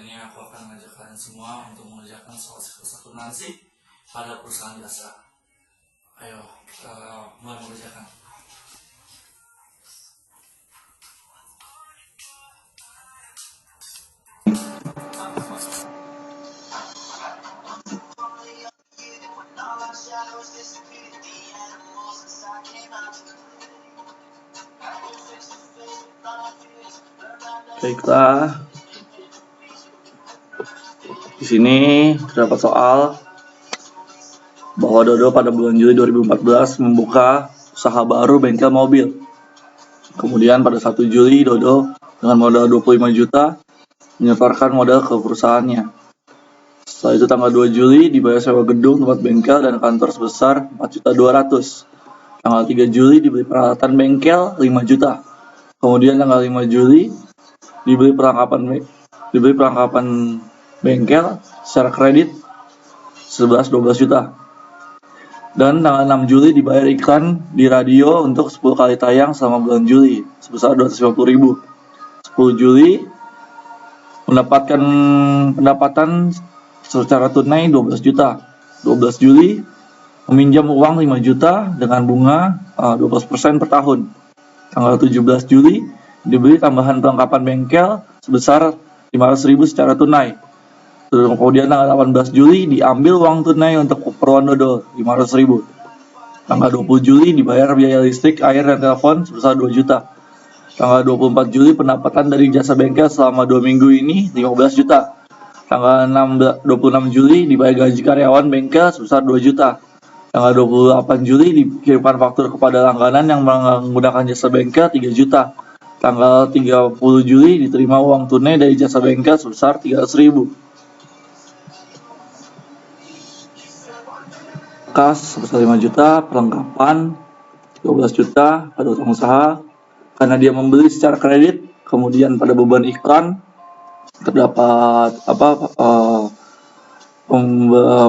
ini aku akan mengajak kalian semua untuk mengerjakan soal siklus akuntansi pada perusahaan jasa. Ayo kita mulai mengerjakan. Baiklah, di sini terdapat soal bahwa Dodo pada bulan Juli 2014 membuka usaha baru bengkel mobil. Kemudian pada 1 Juli Dodo dengan modal 25 juta menyetorkan modal ke perusahaannya. Setelah itu tanggal 2 Juli dibayar sewa gedung tempat bengkel dan kantor sebesar 4.200.000. Tanggal 3 Juli dibeli peralatan bengkel 5 juta. Kemudian tanggal 5 Juli dibeli perlengkapan bengkel secara kredit 11-12 juta. Dan tanggal 6 Juli dibayar iklan di radio untuk 10 kali tayang selama bulan Juli sebesar 250.000. 10 Juli mendapatkan pendapatan secara tunai 12 juta. 12 Juli meminjam uang 5 juta dengan bunga 12% per tahun. Tanggal 17 Juli dibeli tambahan perlengkapan bengkel sebesar 500.000 secara tunai. Kemudian tanggal 18 Juli diambil uang tunai untuk keperluan Dodo 500.000. Tanggal 20 Juli dibayar biaya listrik, air, dan telepon sebesar 2 juta. Tanggal 24 Juli pendapatan dari jasa bengkel selama 2 minggu ini 15 juta. Tanggal 26 Juli dibayar gaji karyawan bengkel sebesar 2 juta. Tanggal 28 Juli dikirimkan faktur kepada langganan yang menggunakan jasa bengkel 3 juta. Tanggal 30 Juli diterima uang tunai dari jasa bengkel sebesar 300.000. Kas sebesar 5 juta, perlengkapan 12 juta pada utang usaha karena dia membeli secara kredit. Kemudian pada beban iklan terdapat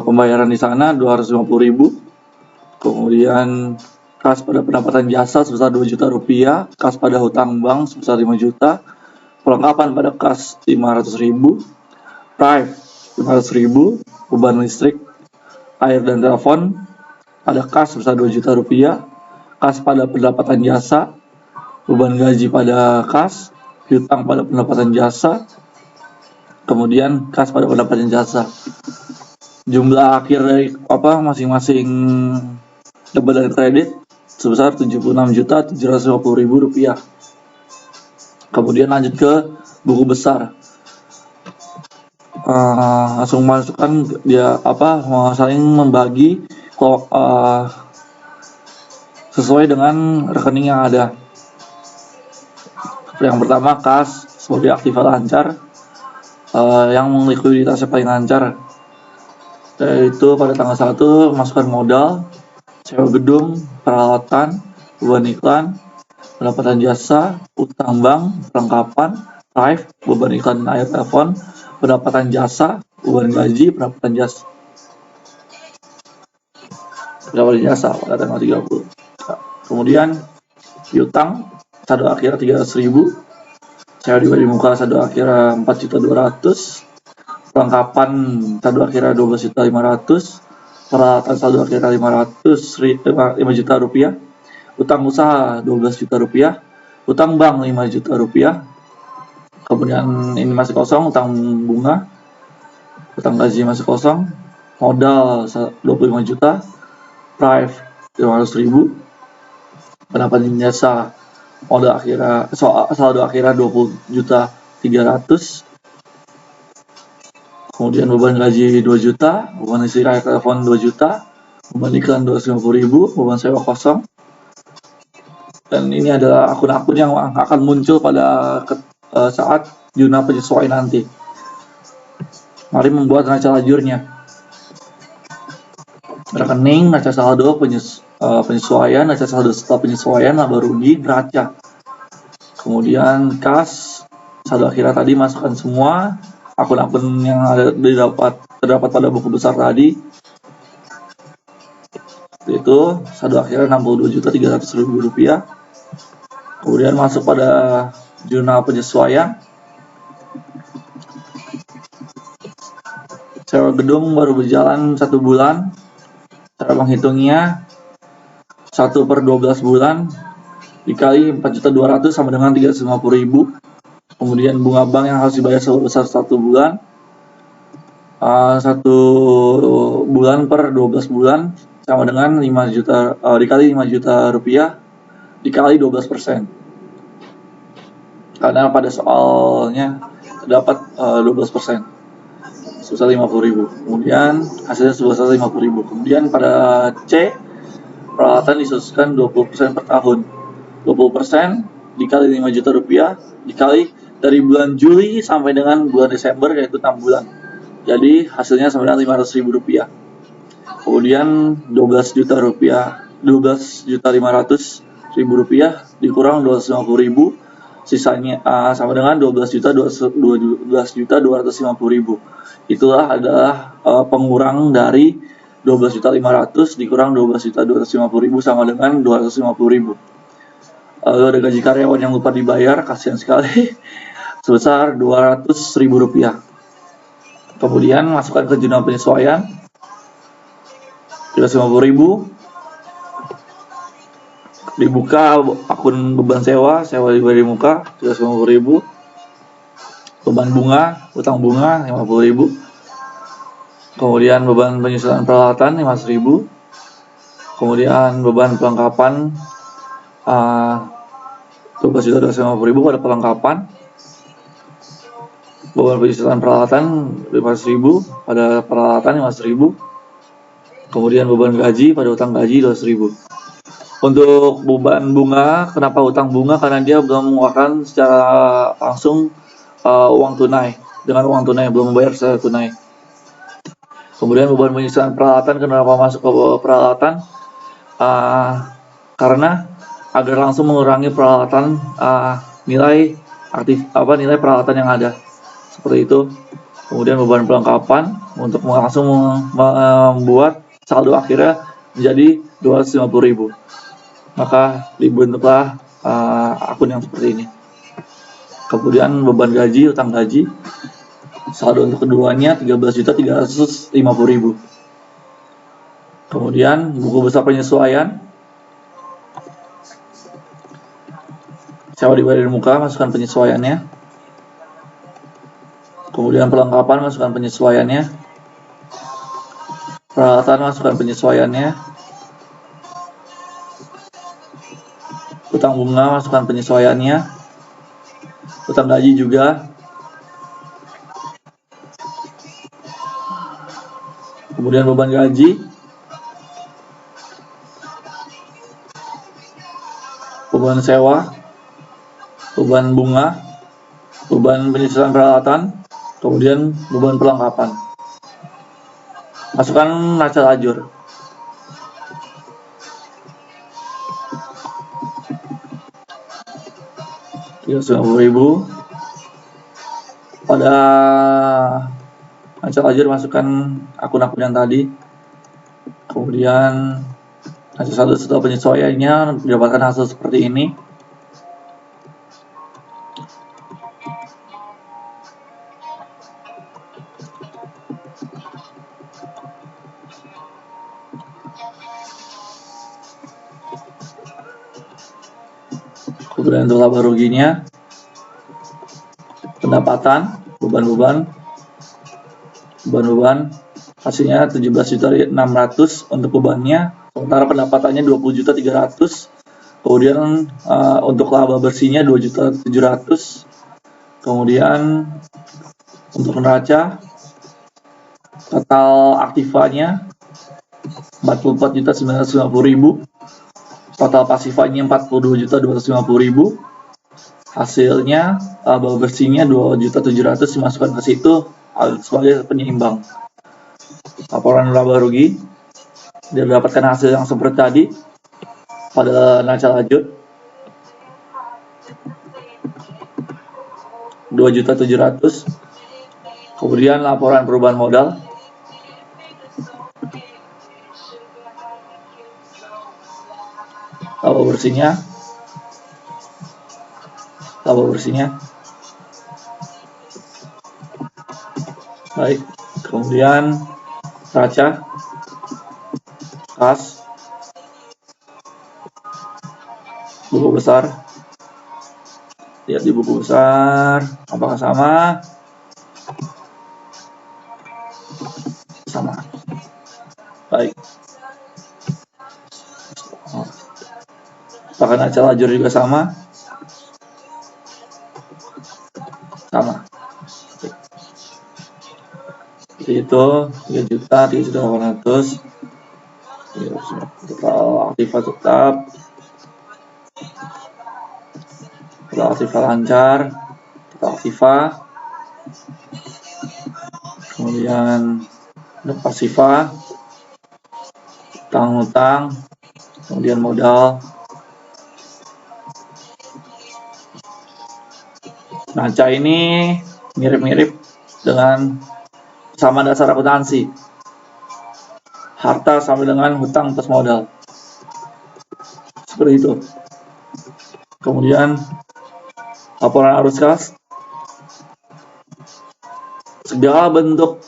pembayaran di sana 250.000. Kemudian kas pada pendapatan jasa sebesar 2 juta rupiah, kas pada hutang bank sebesar 5 juta, perlengkapan pada kas 500.000, drive 500.000, beban listrik, air, dan telepon pada kas sebesar 2 juta rupiah, kas pada pendapatan jasa, beban gaji pada kas, hutang pada pendapatan jasa, kemudian kas pada pendapatan jasa. Jumlah akhir dari masing-masing debit dan kredit sebesar 76.750.000 rupiah. Kemudian lanjut ke buku besar. Langsung masukkan dia saling membagi sesuai dengan rekening yang ada. Yang pertama, kas sebagai aktiva lancar yang likuiditasnya paling lancar, yaitu pada tanggal 1 masukkan modal, sewa gedung, peralatan, beban iklan, pendapatan jasa, utang bank, perlengkapan, drive, beban iklan, air, telepon, pendapatan jasa, beban gaji, pendapatan jasa pada tanggal 30. Kemudian piutang saldo akhir 300.000, sewa di muka saldo akhir 4.200.000, perlengkapan saldo akhir 12.500.000, peralatan saldo akhir 5 juta rupiah, utang usaha 12 juta rupiah, utang bank 5 juta rupiah. Kemudian ini masih kosong, utang bunga, utang gaji masih kosong, modal 25 juta, drive 500.000, pendapatan jasa modal saldo akhirnya 20 juta 300. Kemudian beban gaji 2 juta, beban listrik, air, telepon 2 juta, beban iklan 250.000, beban sewa kosong. Dan ini adalah akun-akun yang akan muncul pada saat jurnal penyesuaian nanti. Mari membuat neraca lajurnya. Rekening, neraca saldo, penyesuaian, neraca saldo setelah penyesuaian, laba rugi, neraca. Kemudian kas, saldo akhirnya tadi masukkan semua. Akun-akun yang terdapat pada buku besar tadi, yaitu saldo akhirnya 62.300.000 rupiah. Kemudian masuk pada jurnal penyesuaian, sewa gedung baru berjalan 1 bulan. Cara menghitungnya 1/12 bulan dikali 4.200.000 sama dengan 350.000. Kemudian bunga bank yang harus dibayar sebesar 1 bulan, 1 bulan per 12 bulan sama dengan 5 juta dikali 5 juta rupiah dikali 12%. Karena pada soalnya terdapat 12% sebesar 50.000. Kemudian hasilnya sebesar 50.000. Kemudian pada C, peralatan disususkan 20% per tahun. 20% dikali 5 juta rupiah dikali dari bulan Juli sampai dengan bulan Desember, yaitu 6 bulan. Jadi hasilnya sama dengan 500.000 rupiah. Kemudian 12.500.000 rupiah dikurang 250.000, sisanya sama dengan 12.250.000. Itulah adalah pengurang dari 12.500.000 dikurang 12.250.000 sama dengan 250.000. Lalu ada gaji karyawan yang lupa dibayar, kasihan sekali, sebesar 200.000 rupiah. Kemudian masukkan ke jurnal penyesuaian 350.000. Dibuka akun beban sewa dibayar di muka 350.000. Beban bunga, utang bunga 50.000. Kemudian beban penyusunan peralatan 500.000. Kemudian beban perlengkapan 12.250.000 pada perlengkapan. Beban penyusunan peralatan 500.000 pada peralatan 500.000. Kemudian beban gaji pada utang gaji 200.000. Untuk beban bunga, kenapa utang bunga? Karena dia belum mengeluarkan secara langsung uang tunai, dengan uang tunai, belum membayar secara tunai. Kemudian beban penyusunan peralatan, kenapa masuk ke peralatan? Karena agar langsung mengurangi peralatan nilai peralatan yang ada, seperti itu. Kemudian beban perlengkapan untuk langsung membuat saldo akhirnya menjadi 250.000. Maka dibentuklah akun yang seperti ini. Kemudian beban gaji, utang gaji, saldo untuk keduanya 13.350.000. Kemudian buku besar penyesuaian, sewa dibayar di muka, masukkan penyesuaiannya. Kemudian perlengkapan, masukkan penyesuaiannya. Peralatan, masukkan penyesuaiannya. Utang bunga, masukkan penyesuaiannya. Utang gaji juga. Kemudian beban gaji, beban sewa, beban bunga, beban penyusunan peralatan, kemudian beban perlengkapan. Masukkan nacah lajur. Rp350.000. Pada nacah lajur masukkan akun-akun yang tadi. Kemudian nacah saldo setelah penyesuaiannya didapatkan hasil seperti ini. Kemudian untuk laba ruginya, pendapatan, beban hasilnya 17.600.000 untuk bebannya, sementara pendapatannya 20.300.000. Kemudian untuk laba bersihnya 2.700.000. Kemudian untuk neraca, total aktifanya 44.950.000. Total pasifanya 42.250.000. Hasilnya laba bersihnya 2.700.000 dimasukkan ke situ sebagai penyeimbang. Laporan laba rugi, dia mendapatkan hasil yang seperti tadi pada nacah lajur 2.700.000. Kemudian laporan perubahan modal, laba bersihnya. Baik, kemudian neraca kas, buku besar. Lihat di buku besar, apakah sama? Sama. Baik. Apakah neraca lajur juga sama? Sama. Itu 3.800.000. Total aktiva tetap, total aktiva lancar, total aktiva, kemudian pasiva, utang-utang, kemudian modal. Neraca ini mirip-mirip dengan sama dasar akuntansi. Harta sama dengan hutang plus modal. Seperti itu. Kemudian laporan arus kas. Segala bentuk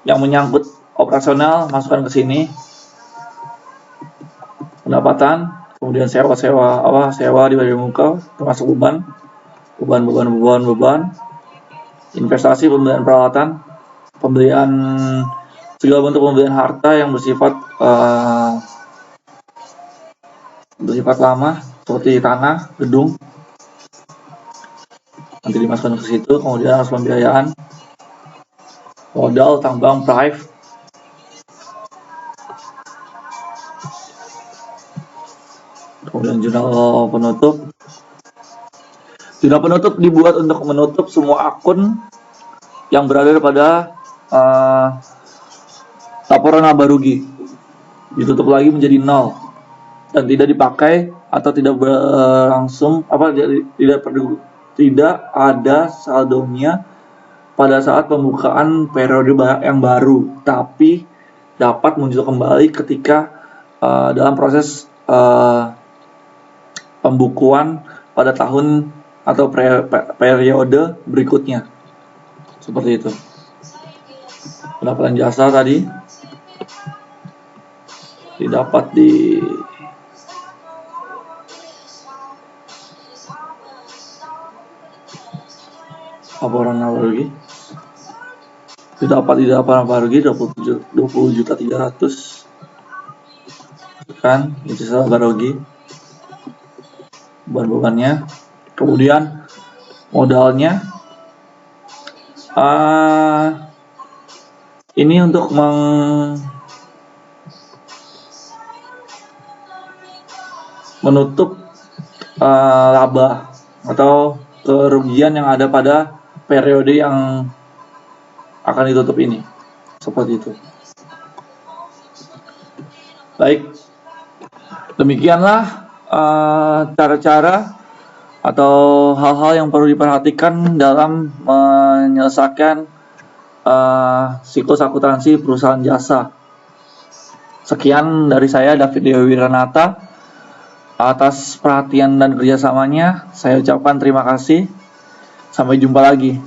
yang menyangkut operasional masukkan ke sini. Pendapatan, kemudian sewa di bagian muka, termasuk beban. Investasi, pembelian peralatan, segala bentuk pembelian harta yang bersifat lama seperti tanah, gedung, nanti dimasukkan ke situ. Kemudian harus pembiayaan, modal, tambang, prive, kemudian jurnal penutup. Jurnal penutup dibuat untuk menutup semua akun yang berada pada laporan laba rugi. Ditutup lagi menjadi 0 dan tidak dipakai atau tidak berlangsung tidak ada saldonya pada saat pembukaan periode yang baru, tapi dapat muncul kembali ketika dalam proses pembukuan pada tahun atau periode berikutnya. Seperti itu. Pendapatan jasa tadi didapat di laporan laba rugi. Didapat laba rugi 20.300.000 kan, itu laba rugi. Beban-bebannya. Kemudian modalnya ini untuk menutup laba atau kerugian yang ada pada periode yang akan ditutup ini. Seperti itu. Baik, demikianlah cara-cara atau hal-hal yang perlu diperhatikan dalam menyelesaikan siklus akuntansi perusahaan jasa. Sekian dari saya, David Dewi Wiranata. Atas perhatian dan kerjasamanya, saya ucapkan terima kasih. Sampai jumpa lagi.